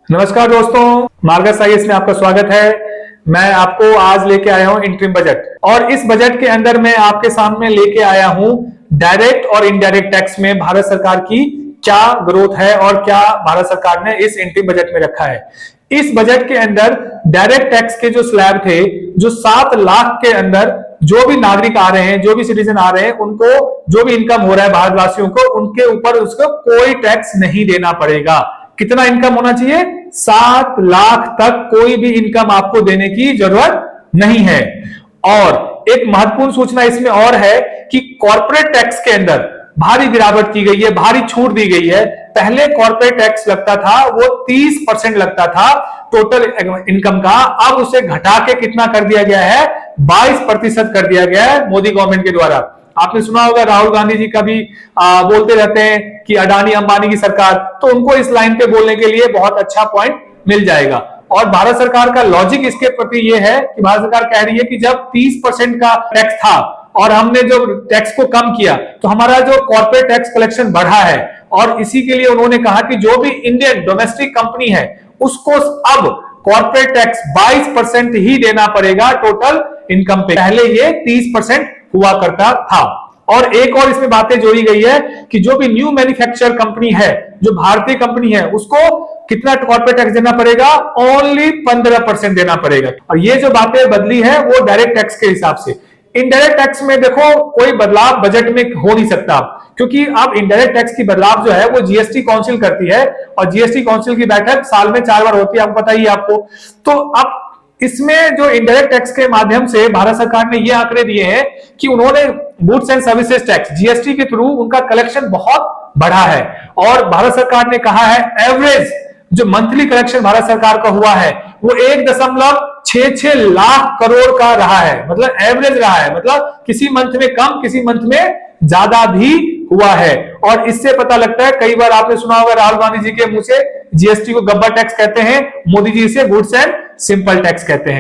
नमस्कार दोस्तों, Marcus IAS में आपका स्वागत है। मैं आपको आज लेके आया हूं इंटरिम बजट और इस बजट के अंदर मैं आपके सामने लेके आया हूं डायरेक्ट और इनडायरेक्ट टैक्स में भारत सरकार की क्या ग्रोथ है और क्या भारत सरकार ने इस इंटरिम बजट में रखा है। इस बजट के अंदर डायरेक्ट टैक्स के जो स्लैब थे, जो 7 लाख के अंदर जो भी नागरिक आ रहे हैं, जो भी सिटीजन आ रहे हैं, उनको जो भी इनकम हो रहा है भारतवासियों को, उनके ऊपर उसको कोई टैक्स नहीं देना पड़ेगा। कितना इनकम होना चाहिए? 7 लाख तक कोई भी इनकम आपको देने की जरूरत नहीं है। और एक महत्वपूर्ण सूचना इसमें और है कि कॉर्पोरेट टैक्स के अंदर भारी गिरावट की गई है, भारी छूट दी गई है। पहले कॉर्पोरेट टैक्स लगता था वो 30% लगता था टोटल इनकम का, अब उसे घटा के कितना कर दिया गया है? 22% कर दिया गया है मोदी गवर्नमेंट के द्वारा। आपने सुना होगा राहुल गांधी जी कभी बोलते रहते हैं कि अडानी अंबानी की सरकार, तो उनको इस लाइन पे बोलने के लिए बहुत अच्छा पॉइंट मिल जाएगा। और भारत सरकार का लॉजिक इसके प्रति यह है कि भारत सरकार कह रही है कि जब 30% का टैक्स था और हमने जो टैक्स को कम किया तो हमारा जो कॉर्पोरेट टैक्स कलेक्शन बढ़ा है, और इसी के लिए उन्होंने कहा कि जो भी इंडियन डोमेस्टिक कंपनी है उसको अब कॉर्पोरेट टैक्स 22% ही देना पड़ेगा टोटल इनकम पे। पहले ये 30% हुआ करता था। और एक और इसमें बातें जोड़ी गई है कि जो भी न्यू मैन्युफैक्चर कंपनी है, जो भारतीय कंपनी है, उसको कितना कॉर्पोरेट टैक्स देना पड़ेगा? ओनली 15% देना पड़ेगा। और ये जो बातें बदली है वो डायरेक्ट टैक्स के हिसाब से। इनडायरेक्ट टैक्स में देखो कोई बदलाव बजट में हो नहीं सकता, क्योंकि अब इनडायरेक्ट टैक्स की बदलाव जो है वो जीएसटी काउंसिल करती है, और जीएसटी काउंसिल की बैठक साल में 4 बार होती है, आपको पता ही है आपको। तो अब इसमें जो इनडायरेक्ट टैक्स के माध्यम से भारत सरकार ने ये आंकड़े दिए हैं कि उन्होंने goods and services tax GST के थ्रू उनका कलेक्शन बहुत बढ़ा है। और भारत सरकार ने कहा है एवरेज जो मंथली कलेक्शन भारत सरकार का हुआ है वो 1.66 लाख करोड़ का रहा है। मतलब एवरेज रहा है, मतलब किसी मंथ में कम, किसी मंथ में ज्यादा भी हुआ है। और इससे पता लगता है, कई बार आपने सुना होगा राहुल गांधी जी के मुंह से जीएसटी को गब्बर टैक्स कहते हैं, मोदी जी से गुड्स एंड सिंपल टैक्स कहते हैं।